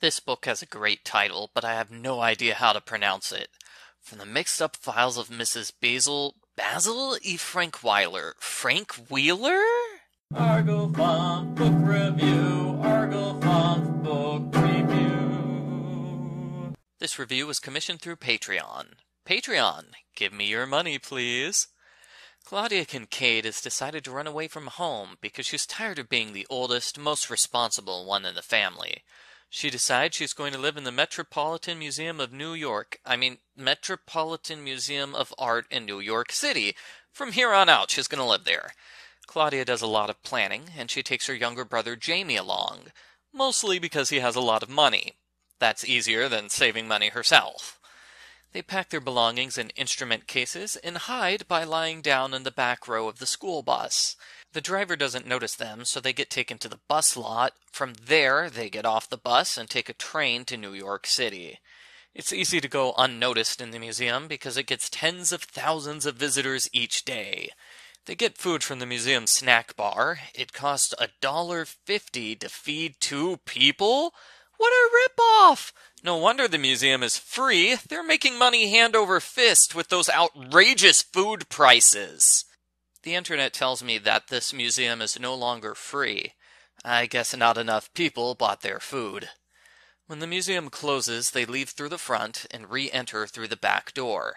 This book has a great title, but I have no idea how to pronounce it. From the mixed up files of Mrs. Basil E. Frankweiler. Frank Wheeler? Argo Font Book Review. Argo Font Book Review. This review was commissioned through Patreon. Patreon, give me your money, please. Claudia Kincaid has decided to run away from home because she's tired of being the oldest, most responsible one in the family. She decides she's going to live in the Metropolitan Museum of New York. Metropolitan Museum of Art in New York City. From here on out, she's going to live there. Claudia does a lot of planning, and she takes her younger brother Jamie along, mostly because he has a lot of money. That's easier than saving money herself. They pack their belongings in instrument cases and hide by lying down in the back row of the school bus. The driver doesn't notice them, so they get taken to the bus lot. From there, they get off the bus and take a train to New York City. It's easy to go unnoticed in the museum because it gets tens of thousands of visitors each day. They get food from the museum snack bar. It costs $1.50 to feed 2 people? What a rip-off! No wonder the museum is free. They're making money hand over fist with those outrageous food prices. The internet tells me that this museum is no longer free. I guess not enough people bought their food. When the museum closes, they leave through the front and re-enter through the back door.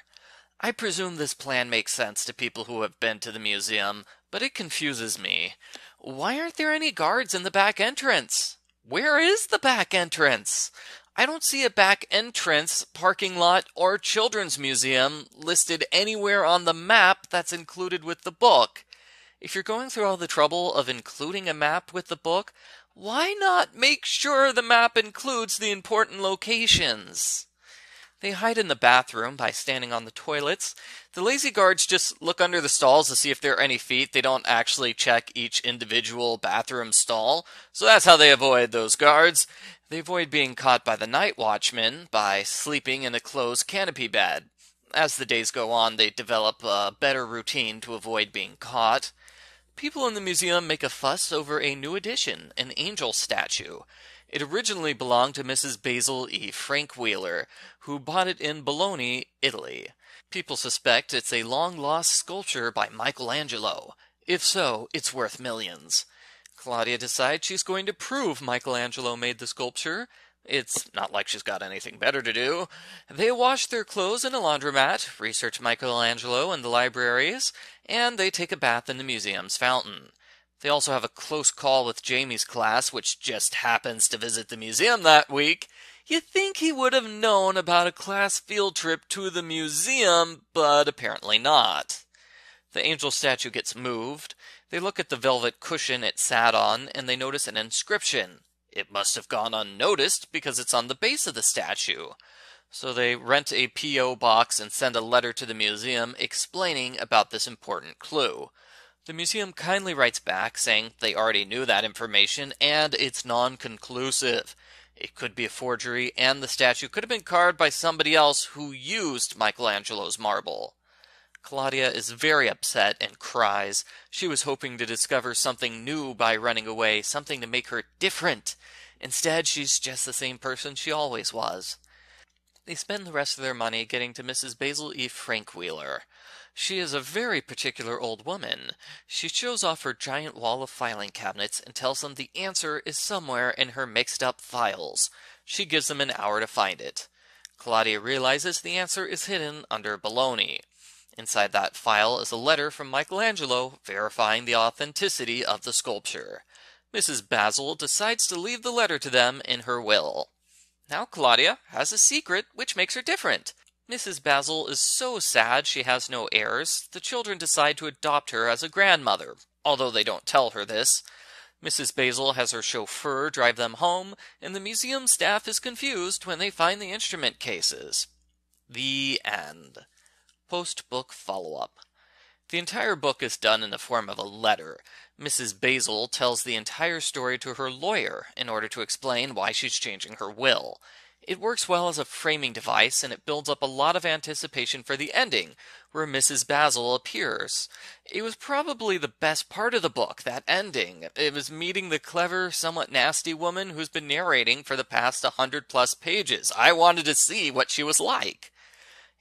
I presume this plan makes sense to people who have been to the museum, but it confuses me. Why aren't there any guards in the back entrance? Where is the back entrance? I don't see a back entrance, parking lot, or children's museum listed anywhere on the map that's included with the book. If you're going through all the trouble of including a map with the book, why not make sure the map includes the important locations? They hide in the bathroom by standing on the toilets. The lazy guards just look under the stalls to see if there are any feet. They don't actually check each individual bathroom stall, so that's how they avoid those guards. They avoid being caught by the night watchman by sleeping in a closed canopy bed. As the days go on, they develop a better routine to avoid being caught. People in the museum make a fuss over a new addition, an angel statue. It originally belonged to Mrs. Basil E. Frankweiler, who bought it in Bologna, Italy. People suspect it's a long-lost sculpture by Michelangelo. If so, it's worth millions. Claudia decides she's going to prove Michelangelo made the sculpture. It's not like she's got anything better to do. They wash their clothes in a laundromat, research Michelangelo in the libraries, and they take a bath in the museum's fountain. They also have a close call with Jamie's class, which just happens to visit the museum that week. You'd think he would have known about a class field trip to the museum, but apparently not. The angel statue gets moved. They look at the velvet cushion it sat on, and they notice an inscription. It must have gone unnoticed because it's on the base of the statue. So they rent a P.O. box and send a letter to the museum explaining about this important clue. The museum kindly writes back saying they already knew that information and it's non-conclusive. It could be a forgery and the statue could have been carved by somebody else who used Michelangelo's marble. Claudia is very upset and cries. She was hoping to discover something new by running away, something to make her different. Instead, she's just the same person she always was. They spend the rest of their money getting to Mrs. Basil E. Frankweiler. She is a very particular old woman. She shows off her giant wall of filing cabinets and tells them the answer is somewhere in her mixed-up files. She gives them an hour to find it. Claudia realizes the answer is hidden under Bologna. Inside that file is a letter from Michelangelo verifying the authenticity of the sculpture. Mrs. Basil decides to leave the letter to them in her will. Now Claudia has a secret which makes her different. Mrs. Basil is so sad she has no heirs, the children decide to adopt her as a grandmother, although they don't tell her this. Mrs. Basil has her chauffeur drive them home, and the museum staff is confused when they find the instrument cases. The end. Post-book follow-up. The entire book is done in the form of a letter. Mrs. Basil tells the entire story to her lawyer in order to explain why she's changing her will. It works well as a framing device, and it builds up a lot of anticipation for the ending, where Mrs. Basil appears. It was probably the best part of the book, that ending. It was meeting the clever, somewhat nasty woman who's been narrating for the past 100+ pages. I wanted to see what she was like.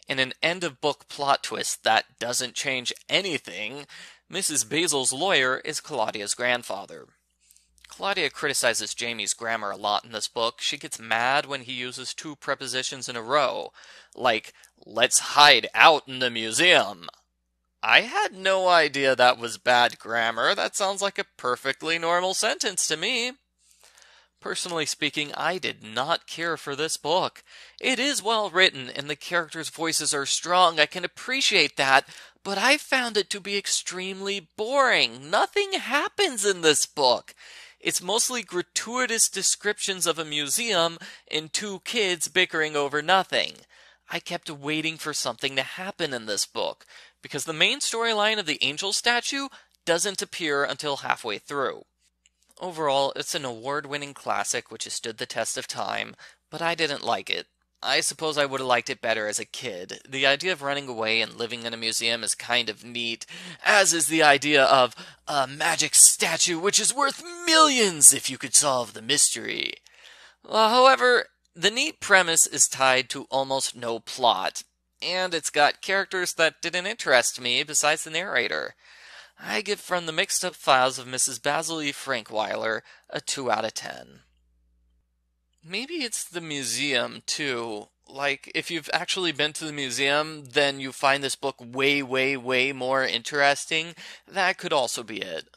In an end-of-book plot twist that doesn't change anything, Mrs. Basil's lawyer is Claudia's grandfather. Claudia criticizes Jamie's grammar a lot in this book. She gets mad when he uses two prepositions in a row, like, let's hide out in the museum. I had no idea that was bad grammar. That sounds like a perfectly normal sentence to me. Personally speaking, I did not care for this book. It is well written and the characters' voices are strong. I can appreciate that, but I found it to be extremely boring. Nothing happens in this book. It's mostly gratuitous descriptions of a museum and two kids bickering over nothing. I kept waiting for something to happen in this book, because the main storyline of the angel statue doesn't appear until halfway through. Overall, it's an award-winning classic which has stood the test of time, but I didn't like it. I suppose I would have liked it better as a kid. The idea of running away and living in a museum is kind of neat, as is the idea of a magic statue which is worth millions if you could solve the mystery. However, the neat premise is tied to almost no plot, and it's got characters that didn't interest me besides the narrator. I give From the Mixed Up Files of Mrs. Basil E. Frankweiler a 2 out of 10. Maybe it's the museum, too. Like, if you've actually been to the museum, then you find this book way, way, way more interesting. That could also be it.